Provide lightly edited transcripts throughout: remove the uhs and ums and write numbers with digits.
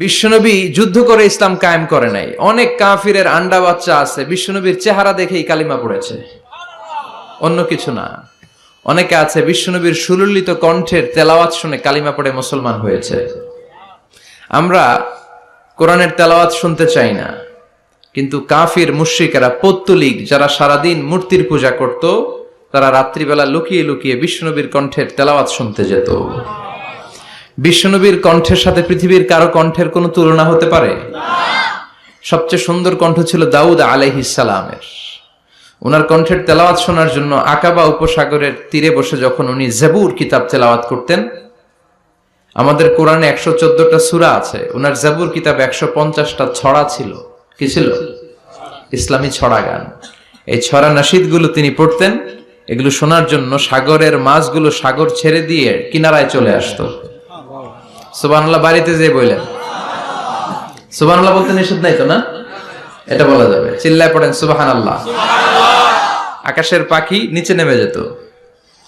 বিশ্বনবী যুদ্ধ করে ইসলাম কায়েম করে নাই। অনেক কাফিরের আন্ডা বাচ্চা আছে বিশ্বনবীর চেহারা দেখেই কালিমা পড়েছে, অন্য কিছু না। অনেকে আছে বিশ্বনবীর সুললিত কণ্ঠের তেলাওয়াত শুনে কালিমা পড়ে মুসলমান হয়েছে। আমরা কোরআনের তেলাওয়াত শুনতে চাই না, কিন্তু কাফির মুশরিকেরা পৌত্তলিক যারা সারাদিন মূর্তির পূজা করত, তারা রাত্রিবেলা লুকিয়ে লুকিয়ে বিশ্বনবীর কণ্ঠের তেলাওয়াত শুনতে যেত। বিশ্বনবীর কণ্ঠের সাথে পৃথিবীর কারো কণ্ঠের কোনো তুলনা হতে পারে? সবচেয়ে সুন্দর কণ্ঠ ছিল দাউদ আলাইহিস সালামের। উনার কণ্ঠের তেলাওয়াত শোনার জন্য আকাবা উপসাগরের তীরে বসে যখন উনি জবুর কিতাব তেলাওয়াত করতেন, আমাদের কোরআনে 114টা সূরা আছে, উনার জবুর কিতাব 150টা ছড়া ছিল। কি ছিল? ইসলামী ছড়া গান। এই ছড়া নাশিদগুলো তিনি পড়তেন। এগুলো শোনার জন্য সাগরের মাছগুলো সাগর ছেড়ে দিয়ে কিনারায় চলে আসতো। সুবহানাল্লাহ বাড়িতে যেয়ে বললেন, সুবহানাল্লাহ বলতে নিষেধ নাই তো না? এটা বলা যাবে, চিল্লায় পড়েন সুবহানাল্লাহ। আকাশের পাখি নিচে নেমে যেত,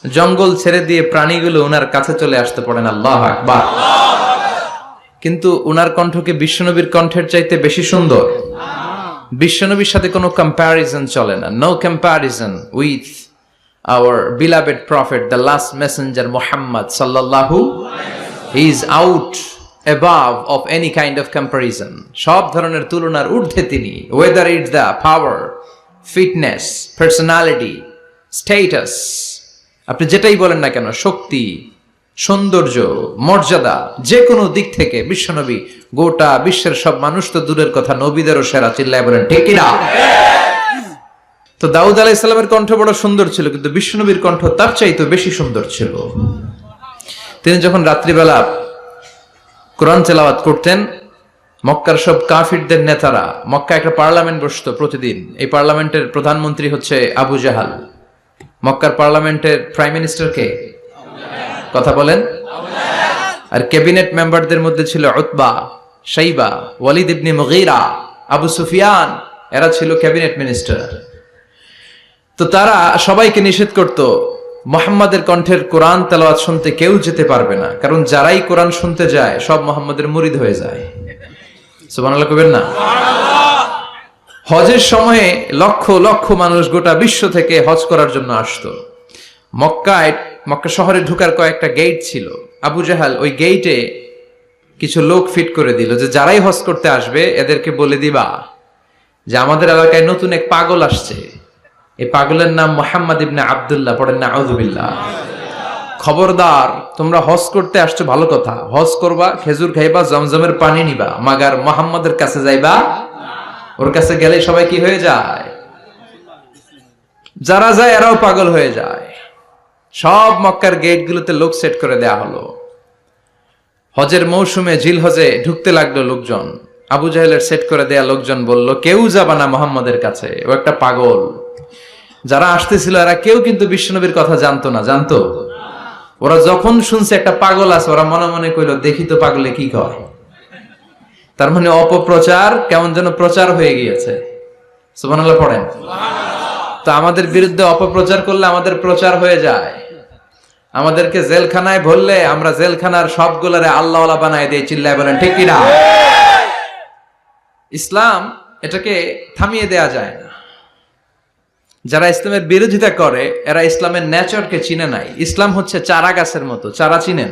জঙ্গল ছেড়ে দিয়ে প্রাণীগুলো উনার কাছে চলে আসতে, পড়েন আল্লাহু আকবার। কিন্তু উনার কণ্ঠকে বিশ্বনবীর কণ্ঠের চাইতে বেশি সুন্দর। বিশ্বনবীর সাথে কোনো কম্প্যারিজন চলে না। No comparison with our beloved prophet, the last messenger Muhammad সাল্লাল্লাহু। He is out above of any kind of comparison. সব ধরনের তুলনার ঊর্ধ্বে তিনি। whether it's the power, fitness, personality, status, আপনি যেটাই বলেন না কেন, শক্তি, সৌন্দর্য, মর্যাদা, যে কোনো দিক থেকে বিশ্বনবী গোটা বিশ্বের সব মানুষ তো দূরের কথা, নবীদেরও সেরা। চিল্লায় বলেন ঠিক কি না? তো দাউদ আলাইহিস সালামের কণ্ঠ বড় সুন্দর ছিল, কিন্তু বিশ্বনবীর কণ্ঠ তার চাইতে বেশি সুন্দর ছিল। তিনি যখন রাত্রিবেলা কোরআন তেলাওয়াত করতেন, মক্কার সব কাফিরদের নেতারা, মক্কা একটা পার্লামেন্ট বসতো প্রতিদিন। এই পার্লামেন্টের প্রধানমন্ত্রী হচ্ছে আবু জাহাল। মক্কার পার্লামেন্টের প্রাইম মিনিস্টার কে? কথা বলেন। আর ক্যাবিনেট মেম্বারদের মধ্যে ছিল উতবা, শাইবা, ওয়ালিদ ইবনে মুগীরা, আবু সুফিয়ান। এরা ছিল ক্যাবিনেট মিনিস্টার। তো তারা সবাইকে নিষেধ করত, মুহাম্মাদের কণ্ঠের কোরআন তেলাওয়াত শুনতে কেউ যেতে পারবে না, কারণ যারাই কোরআন শুনতে যায় সব মুহাম্মাদের মুরিদ হয়ে যায়। সুবহানাল্লাহ কইবেন না? হজের সময়ে লক্ষ লক্ষ মানুষ গোটা বিশ্ব থেকে হজ করার জন্য আসতো। মক্কা শহরে ঢোকার কয়েকটা গেট ছিল। আবু জাহাল ওই গেটে কিছু লোক ফিট করে দিল যে যারাই হজ করতে আসবে এদেরকে বলে দিবা যে আমাদের এলাকায় নতুন এক পাগল আসছে, এই পাগলের নাম মুহাম্মদ ইবনে আব্দুল্লাহ। পড়েন নাউযুবিল্লাহ। খবরদার, তোমরা হজ করতে আসছো ভালো কথা, হজ করবা, খেজুর খাইবা, জমজমের পানি নিবা, মাগার মুহাম্মাদের কাছে যাইবা। ওর কাছে গেলে সবাই কি হয়ে যায়? যারা যায় এরাও পাগল হয়ে যায়। সব মক্কার গেটগুলোতে লোক সেট করে দেয়া হলো। হজের মৌসুমে জিল হজে ঢুকতে লাগলো লোকজন। আবু জাহেলের সেট করে দেয়া লোকজন বলল, কেউ যাবা না মুহাম্মাদের কাছে, ও একটা পাগল। যারা আসতেছিল এরা কেউ কিন্তু বিশ্বনবীর কথা জানতো না। জানতো? ওরা যখন শুনছে একটা পাগল আছে, ওরা মনে মনে কইল দেখি তো পাগলে কি কয়। তার মানে অপপ্রচার কেমন যেন প্রচার হয়ে গিয়েছে। সুবহানাল্লাহ পড়েন। তো আমাদের বিরুদ্ধে অপপ্রচার করলে আমাদের প্রচার হয়ে যায়। আমাদেরকে জেলখানায় ভরলে আমরা জেলখানার সবগুলারে আল্লাহওয়ালা বানায় দিই। চিল্লায় বলেন ঠিক কি না? ইসলাম এটাকে থামিয়ে দেয়া যায় না। যারা ইসলামের বিরোধিতা করে এরা ইসলামের নেচারকে চিনে নাই। ইসলাম হচ্ছে চারা গাছের মতো। চারা চিনেন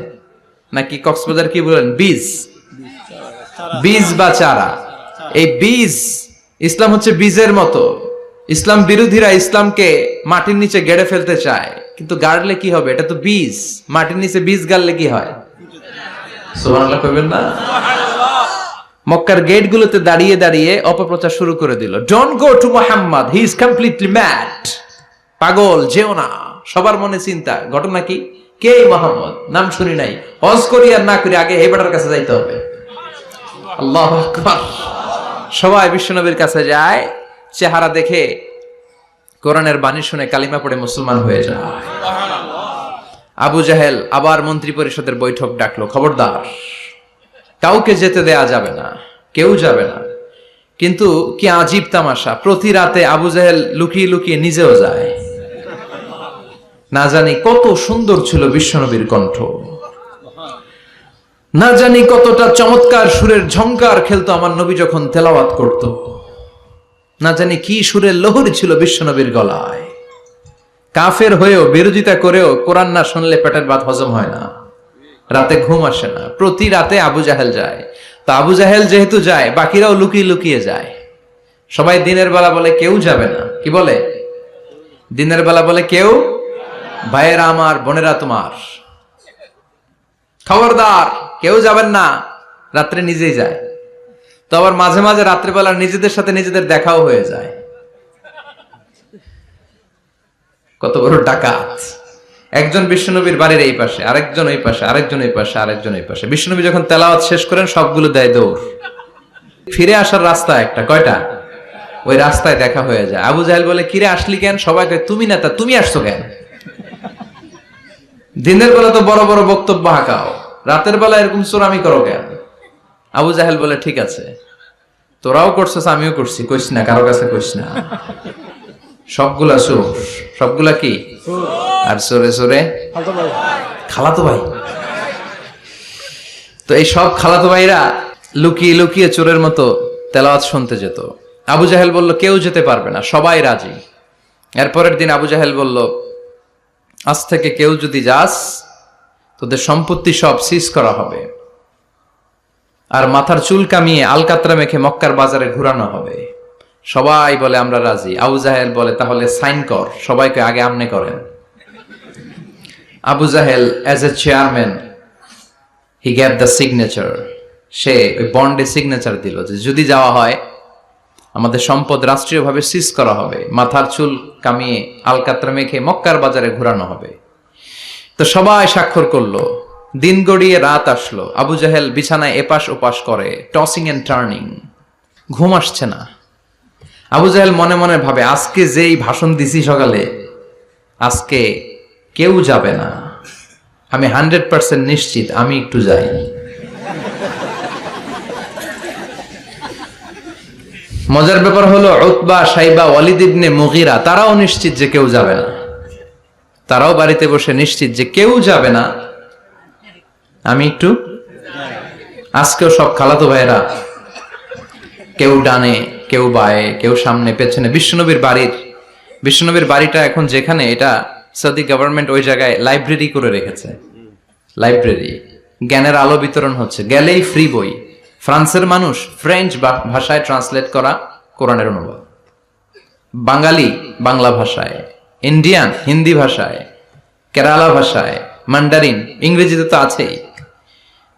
নাকি? কক্সবাজার কি বলেন? বীজ। বীজ বা চারা। এই বীজ, ইসলাম হচ্ছে বীজের মতো। ইসলাম বিরোধীরা ইসলামকে মাটির নিচে গেড়ে ফেলতে চায়, কিন্তু গাড়লে কি হবে? এটা তো বীজ। মাটির নিচে বীজ গাড়লে কি হয়? সুবহানাল্লাহ কইবেন না? মক্কার গেটগুলোতে দাঁড়িয়ে দাঁড়িয়ে অপপ্রচার শুরু করে দিল। Don't go to Muhammad, he is completely mad. পাগল, যেও না। সবার মনে চিন্তা, ঘটনা কি? কে মুহাম্মদ? নাম শুনি নাই। হজ করি আর না করি, আগে এই বেটার কাছে যাইতে হবে। আল্লাহু আকবার। সবাই বিশ্বনবীর কাছে যায়, চেহারা দেখে কোরআনের বাণী শুনে কালিমা পড়ে মুসলমান হয়ে যায়। আবু জাহেল আবার মন্ত্রী পরিষদের বৈঠক ডাকলো, খবরদার, কাউকে যেতে দেয়া যাবে না, কেউ যাবে না। কিন্তু কি আজীব তামাশা, প্রতি রাতে আবু জাহেল লুকিয়ে লুকিয়ে নিজেও যায়। না জানি কত সুন্দর ছিল বিশ্বনবীর কণ্ঠ। না জানি কতটা চমৎকার সুরের ঝংকার খেলতো আমার নবী যখন তেলাওয়াত করত। না জানি কি সুরের লহরী ছিল বিশ্বনবীর গলায়। কাফের হয়েও বিরোধিতা করেও কোরআন না শুনলে পেটের ভাত হজম হয় না, রাতে ঘুম আসে না। প্রতি রাতে আবু জাহেল যায়, তো আবু জাহেল যেহেতু যায় বাকিরাও লুকিয়ে লুকিয়ে যায়। সবাই দিনের বেলা বলে কেউ যাবে না, কি বলে? দিনের বেলা বলে কেউ, ভাইয়েরা আমার, বোনেরা তোমার, খবরদার কেউ যাবেন না, রাত্রে নিজেই যায়। তো আবার মাঝে মাঝে রাত্রেবেলা নিজেদের সাথে নিজেদের দেখাও হয়ে যায়। কত বড় ডাকাত! একজন বিশ্বনবীর বাড়ির এই পাশে, আরেকজন ওই পাশে, আরেকজন ওই পাশে, আরেকজন ওই পাশে। বিশ্বনবী যখন তেলাওয়াত শেষ করেন সবগুলো দেয় দৌড়। ফিরে আসার রাস্তা একটা, কয়টা? ওই রাস্তায় দেখা হয়ে যায়। আবু জাহেল বলে, কিরে আসলি কেন? সবাই কয়, তুমি না তা তুমি আসছো কেন? দিনের বেলা তো বড় বড় বক্তব্য হাঁকাও, রাতের বেলা এরকম চোরামি করো কেন? আবু জাহেল বলে, ঠিক আছে, তোরাও করছিস আমিও করছি, কইস না, কারো কাছে কইস না। সবগুলা চোর, সবগুলা কি? আর চোরে চোরে খালাতো ভাই। তো এই সব খালাতো ভাইরা লুকিয়ে লুকিয়ে চোরের মতো তেলাওয়াত শুনতে যেত। আবু জাহেল বলল, কেউ যেতে পারবে না, সবাই রাজি। এরপরের দিন আবু জাহেল বলল, আজ থেকে কেউ যদি যাস তোদের সম্পত্তি সব সিজ করা হবে, আর মাথার চুল কামিয়ে আলকাতরা মেখে মক্কার বাজারে ঘুরানো হবে। সবাই বলে আমরা রাজি। আবু জাহেল বলে, তাহলে সাইন কর। সবাইকে আগে আমনে করেন। Abu Jahl as a chairman he gave the signature. সে ওই বন্ডে সিগনেচার দিল যে যদি যাওয়া হয় আমাদের সম্পদ রাষ্ট্রীয়ভাবে সিজ করা হবে, মাথার চুল কামিয়ে আলকাতরা মেখে মক্কার বাজারে ঘুরানো হবে। তো সবাই স্বাক্ষর করলো। দিন গড়িয়ে রাত আসলো। আবু জাহেল বিছানায় এপাশ ওপাশ করে, টসিং এন্ড টার্নিং, ঘুম আসছে না। আবু জাহেল মনে মনে ভাবে, আজকে যেই ভাষণ দিছি সকালে, আজকে কেউ যাবে না, আমি 100% নিশ্চিত, আমি একটু যাই। মজার ব্যাপার হলো, উতবা, সাইবা, ওয়ালিদ ইবনে মুগীরা তারাও নিশ্চিত যে কেউ যাবে না। তারাও বাড়িতে বসে নিশ্চিত যে কেউ যাবে না, আমি একটু। আজকেও সব খালাতো ভাইরা, কেউ ডানে, কেউ বায়ে, কেউ সামনে পেছনে। বিশ্বনবীর বাড়িটা এখন যেখানে, এটা সৌদি গভর্নমেন্ট ওই জায়গায় লাইব্রেরি করে রেখেছে। লাইব্রেরি, জ্ঞানের আলো বিতরণ হচ্ছে। গেলেই ফ্রি বই, ফ্রান্সের মানুষ ফ্রেঞ্চ ভাষায় ট্রান্সলেট করা কোরআনের অনুবাদ, বাঙালি বাংলা ভাষায়, ইন্ডিয়ান হিন্দি ভাষায়, কেরালা ভাষায়, মান্ডারিন, ইংরেজিতে তো আছেই।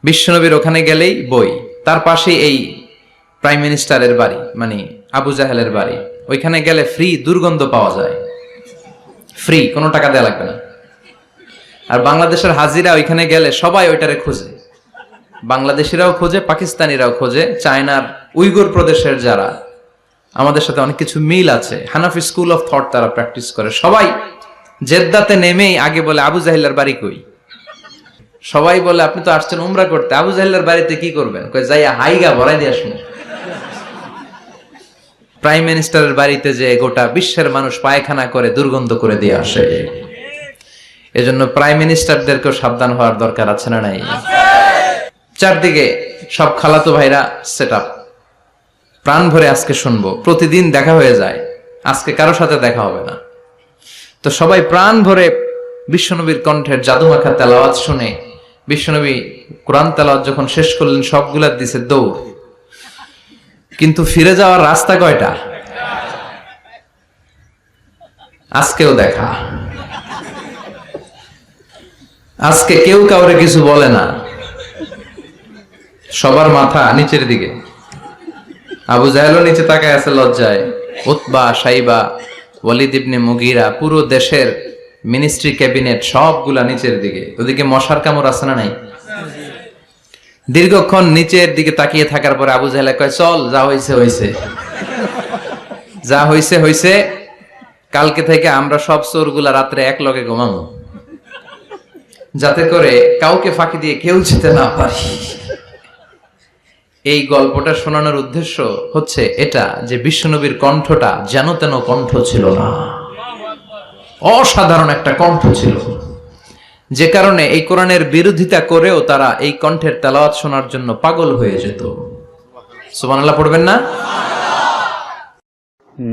বিশ্বনবীর ওখানে গেলেই বই। তার পাশে এই প্রাইম মিনিস্টারের বাড়ি, মানে আবু জাহেলের বাড়ি। ওইখানে গেলে ফ্রি দুর্গন্ধ পাওয়া যায়, ফ্রি, কোনো টাকা দেওয়া লাগবে না। আর বাংলাদেশের হাজিরা ওইখানে গেলে সবাই ওইটারে খোঁজে, বাংলাদেশিরাও খোঁজে, পাকিস্তানিরাও খোঁজে, চায়নার উইগুর প্রদেশের যারা, আমাদের সাথে অনেক কিছু মিল আছে। হানাফি স্কুল অফ থট তারা প্র্যাকটিস করে। সবাই জেদ্দাতে নেমেই আগে বলে, আবু জাহেলের বাড়ি কই? সবাই বলে, আপনি তো আসছেন উমরা করতে, আবু জাহেলের বাড়িতে কি করবেন? কই, যাইয়া হাইগা ভরাই দিয়ে আসুন। প্রাইম মিনিস্টারের বাড়িতে যে গোটা বিশ্বের মানুষ পায়খানা করে দুর্গন্ধ করে দিয়ে আসে। এজন্য প্রাইম মিনিস্টারদেরকেও সাবধান হওয়ার দরকার আছে না নাই? চারদিকে সব খালাতো ভাইরা সেট আপ, প্রাণ ভরে আজকে শুনবো। প্রতিদিন দেখা হয়ে যায়, আজকে কারো সাথে দেখা হবে না। তো সবাই প্রাণ ভরে বিশ্বনবীর কণ্ঠের জাদুমাখা তেলাওয়াত শুনে, বিশ্বনবী কোরআন তেলাওয়াত যখন শেষ করলেন সবগুলা দিছে দৌড়। কিন্তু ফিরে যাওয়ার রাস্তা কয়টা? আজকেও দেখা। আজকে কেউ কাউরে কিছু বলে না, সবার মাথা নিচের দিকে। আবু জাহেলও নিচে তাকায় আছে লজ্জায়। উতবা, সাইবা, ওয়ালিদ ইবনে মুগীরা, পুরো দেশের মিনিস্ট্রি ক্যাবিনেট সবগুলা নিচের দিকে। ওদিকে মশার কামড় আছে না নাই? দীর্ঘক্ষণ নিচের দিকে তাকিয়ে থাকার পরে আবু জাহেল কয়, চল, যা হইছে হইছে, যা হইছে হইছে। কালকে থেকে আমরা সব চোরগুলা রাত্রে এক লগে ঘুমাবো, যাতে করে কাউকে ফাঁকি দিয়ে কেউ যেতে না পারে। এই গল্পটা শোনানোর উদ্দেশ্য হচ্ছে এটা, যে বিশ্বনবীর কণ্ঠটা যেন তেন কণ্ঠ ছিল না, অসাধারণ একটা কণ্ঠ ছিল। যে কারণে এই কোরআনের বিরোধিতা করেও তারা এই কণ্ঠের তেলাওয়াত শোনার জন্য পাগল হয়ে যেত। সুবহানাল্লাহ পড়বেন না?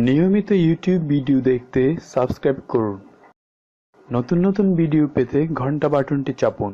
নিয়মিত ইউটিউব ভিডিও দেখতে সাবস্ক্রাইব করুন। নতুন নতুন ভিডিও পেতে ঘন্টা বাটনটি চাপুন।